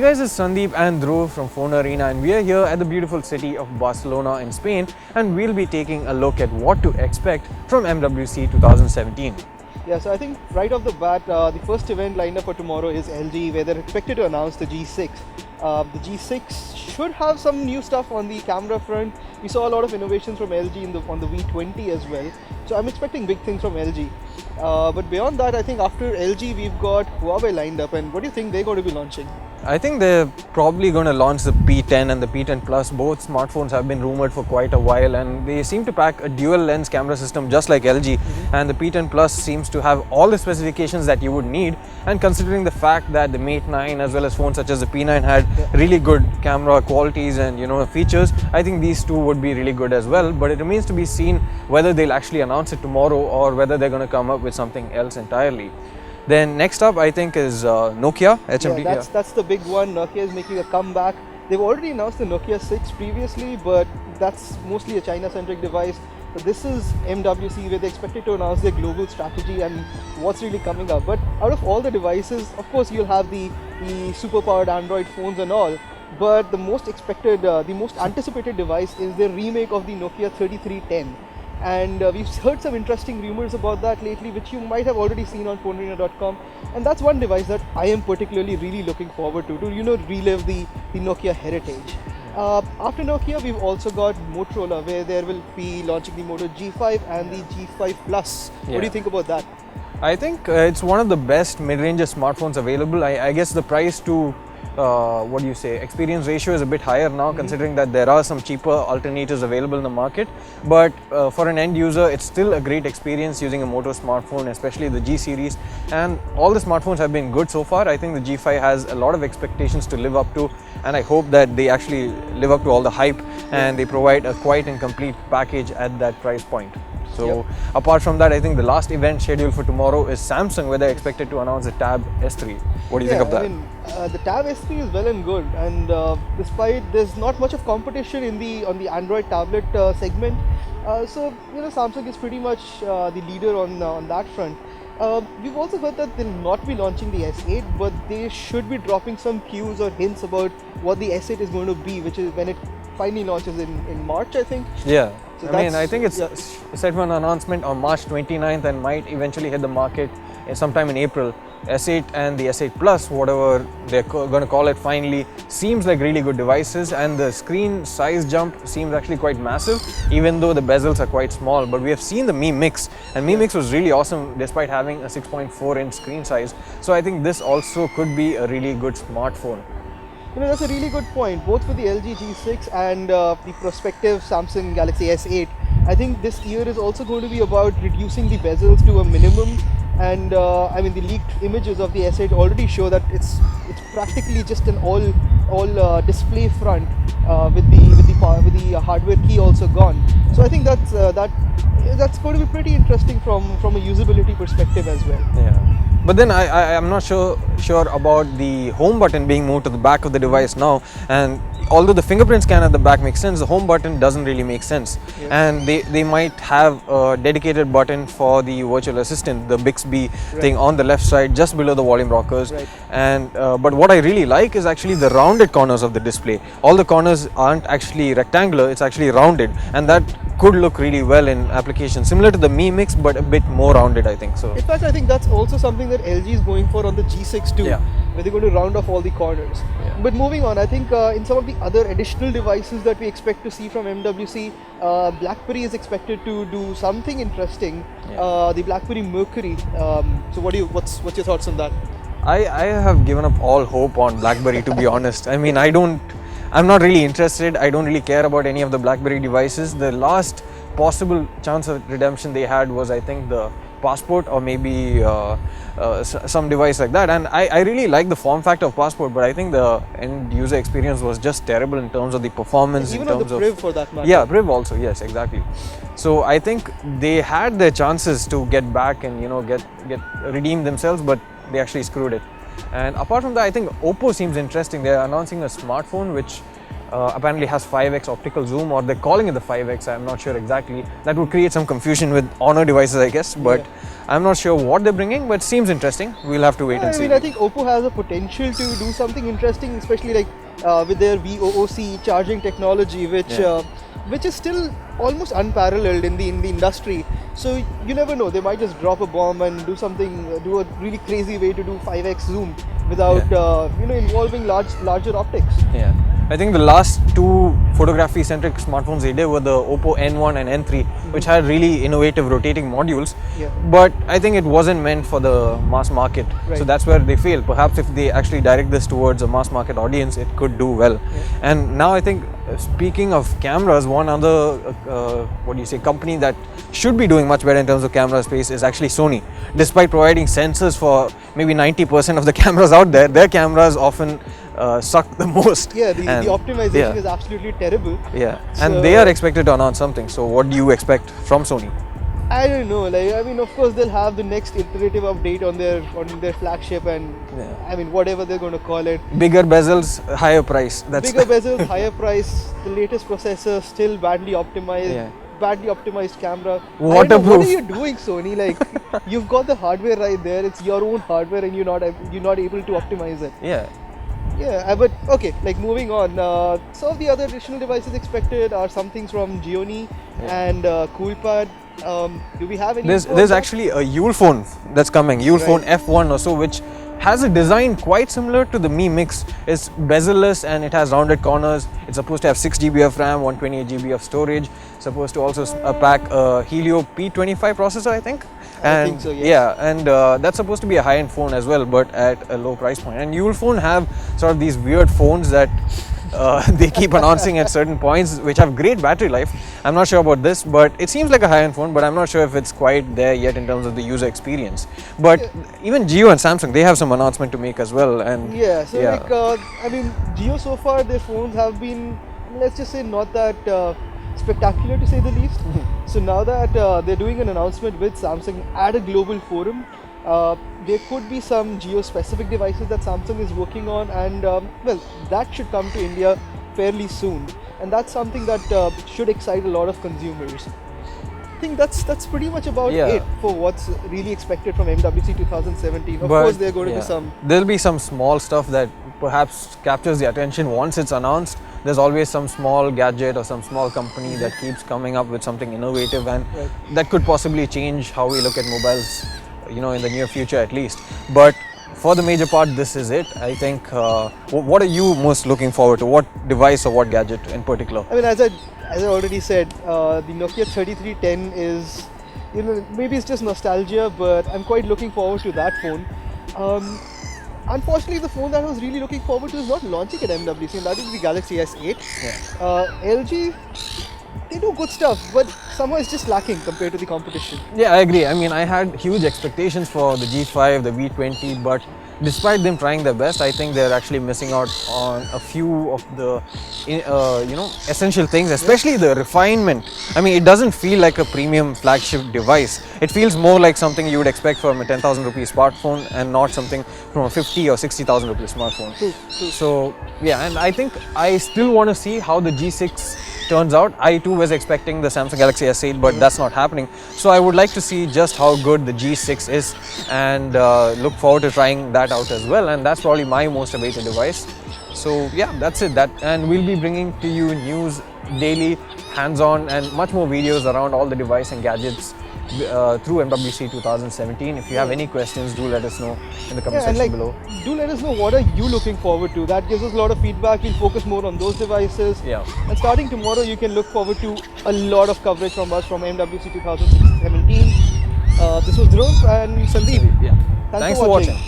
guys, it's Sandeep and Dhruv from Phone Arena, and we are here at the beautiful city of Barcelona in Spain, and we'll be taking a look at what to expect from MWC 2017. Yeah, so I think right off the bat, the first event lined up for tomorrow is LG, where they're expected to announce the G6. The G6 should have some new stuff on the camera front. We saw a lot of innovations from LG on the V20 as well. So I'm expecting big things from LG. But beyond that, I think after LG, we've got Huawei lined up. And what do you think they're going to be launching? I think they're probably going to launch the P10 and the P10 Plus. Both smartphones have been rumored for quite a while, and they seem to pack a dual lens camera system just like LG. And the P10 Plus seems to have all the specifications that you would need. And considering the fact that the Mate 9 as well as phones such as the P9 had really good camera qualities and features, I think these two would be really good as well. But it remains to be seen whether they'll actually announce it tomorrow or whether they're going to come up with something else entirely. Then next up, I think, is Nokia HMD. Yeah, that's the big one. Nokia is making a comeback. They've already announced the Nokia 6 previously, but that's mostly a China-centric device. But this is MWC, where they expected to announce their global strategy and what's really coming up. But out of all the devices, of course, you'll have the super-powered Android phones and all. But the most expected, the most anticipated device is the remake of the Nokia 3310. And we've heard some interesting rumors about that lately, which you might have already seen on phonearena.com. And that's one device that I am particularly really looking forward to relive the Nokia heritage. After Nokia, we've also got Motorola, where they will be launching the Moto G5 and the G5 Plus. What do you think about that? I think it's one of the best mid-range smartphones available. I guess the price to experience ratio is a bit higher now, considering that there are some cheaper alternatives available in the market. But for an end user, it's still a great experience using a Moto smartphone, especially the G series. And all the smartphones have been good so far. I think the G5 has a lot of expectations to live up to, and I hope that they actually live up to all the hype and they provide a quite and complete package at that price point. So apart from that, I think the last event scheduled for tomorrow is Samsung, where they're expected to announce the Tab S3. What do you think of that? I mean, the Tab S3 is well and good, and despite there's not much of competition on the Android tablet segment, so Samsung is pretty much the leader on that front. We've also heard that they'll not be launching the S8, but they should be dropping some cues or hints about what the S8 is going to be, which is when it finally launches in March, I think. Yeah. So I think it's set for an announcement on March 29th and might eventually hit the market sometime in April. S8 and the S8 Plus, whatever they're going to call it finally, seems like really good devices, and the screen size jump seems actually quite massive, even though the bezels are quite small. But we have seen the Mi Mix, and Mi Mix was really awesome despite having a 6.4-inch screen size. So I think this also could be a really good smartphone. That's a really good point, both for the LG G6 and the prospective Samsung Galaxy S8. I think this year is also going to be about reducing the bezels to a minimum. And I mean, the leaked images of the S8 already show that it's practically just an all display front with the hardware key also gone. So I think that's going to be pretty interesting from a usability perspective as well. Yeah. But then I'm not sure about the home button being moved to the back of the device now, and although the fingerprint scan at the back makes sense, the home button doesn't really make sense. And they might have a dedicated button for the virtual assistant, the Bixby thing on the left side just below the volume rockers. And but what I really like is actually the rounded corners of the display. All the corners aren't actually rectangular, it's actually rounded, and that could look really well in applications similar to the Mi Mix, but a bit more rounded, I think. So in fact, I think that's also something that LG is going for on the G6 too, where they're going to round off all the corners. But moving on, I think in some of the other additional devices that we expect to see from MWC, BlackBerry is expected to do something interesting. The BlackBerry Mercury. So what's your thoughts on that? I have given up all hope on BlackBerry, to be honest. I mean, I'm not really interested. I don't really care about any of the BlackBerry devices. The last possible chance of redemption they had was, I think, the Passport or maybe some device like that. And I really like the form factor of Passport, but I think the end user experience was just terrible in terms of the performance. Even on the Priv for that matter. Yeah, Priv also, yes, exactly. So I think they had their chances to get back and redeem themselves, but they actually screwed it. And apart from that, I think Oppo seems interesting. They're announcing a smartphone which apparently has 5x optical zoom, or they're calling it the 5x. I'm not sure exactly. That would create some confusion with Honor devices, I guess. But I'm not sure what they're bringing. But it seems interesting. We'll have to wait and see. I think Oppo has a potential to do something interesting, especially like with their VOOC charging technology, which is still almost unparalleled in the industry. So you never know, they might just drop a bomb and do something, do a really crazy way to do 5x zoom without involving larger optics. Yeah, I think the last two photography-centric smartphones they did were the Oppo N1 and N3, which had really innovative rotating modules. Yeah. But I think it wasn't meant for the mass market, so that's where they failed. Perhaps if they actually direct this towards a mass market audience, it could do well. And now I think, speaking of cameras, one other company that should be doing much better in terms of camera space is actually Sony. Despite providing sensors for maybe 90% of the cameras out there, their cameras often suck the most. Yeah, the optimization is absolutely terrible. Yeah, and they are expected to announce something. So what do you expect from Sony? I don't know. Of course they'll have the next iterative update on their flagship, and whatever they're going to call it. Bigger bezels, higher price. Bigger bezels, higher price. The latest processor, still badly optimized. Badly optimized camera. Waterproof. What are you doing, Sony? You've got the hardware right there. It's your own hardware, and you're not able to optimize it. Yeah, but okay, moving on. Some of the other additional devices expected are some things from Gionee and Coolpad. Do we have any? There's actually a Ulefone that's coming, Ulefone F1 or so, which has a design quite similar to the Mi Mix. It's bezel-less and it has rounded corners. It's supposed to have 6 GB of RAM, 128 GB of storage. Supposed to also pack a Helio P25 processor, I think. I think so, yes. Yeah, and that's supposed to be a high-end phone as well, but at a low price point. And Ulefone have sort of these weird phones that they keep announcing at certain points, which have great battery life. I'm not sure about this, but it seems like a high-end phone, but I'm not sure if it's quite there yet in terms of the user experience. But even Jio and Samsung, they have some announcement to make as well. And Jio so far, their phones have been, let's just say, not that spectacular to say the least. So now that they're doing an announcement with Samsung at a global forum, there could be some Jio-specific devices that Samsung is working on, and that should come to India fairly soon. And that's something that should excite a lot of consumers. I think that's pretty much about it for what's really expected from MWC 2017. Of course, there are going to be some. There'll be some small stuff that perhaps captures the attention once it's announced. There's always some small gadget or some small company that keeps coming up with something innovative, and that could possibly change how we look at mobiles, in the near future at least. But for the major part, this is it. I think. What are you most looking forward to? What device or what gadget in particular? As I already said, the Nokia 3310 is, maybe it's just nostalgia, but I'm quite looking forward to that phone. Unfortunately, the phone that I was really looking forward to is not launching at MWC, and that is the Galaxy S8. LG, they do good stuff, but somehow it's just lacking compared to the competition. Yeah, I agree. I had huge expectations for the G5, the V20, but despite them trying their best, I think they're actually missing out on a few of the, essential things, especially the refinement. It doesn't feel like a premium flagship device. It feels more like something you would expect from a 10,000 rupee smartphone and not something from a 50 or 60,000 rupee smartphone. True. So, yeah, and I think I still want to see how the G6 turns out. I too was expecting the Samsung Galaxy S8, but that's not happening. So I would like to see just how good the G6 is, and look forward to trying that out as well. And that's probably my most awaited device. So yeah, that's it. And we'll be bringing to you news daily, hands-on, and much more videos around all the device and gadgets through MWC 2017. If you have any questions, do let us know in the comment section below. Do let us know what are you looking forward to. That gives us a lot of feedback. We'll focus more on those devices. And starting tomorrow, you can look forward to a lot of coverage from us from MWC 2017. This was Dhruv and Sandeep. Thanks for watching.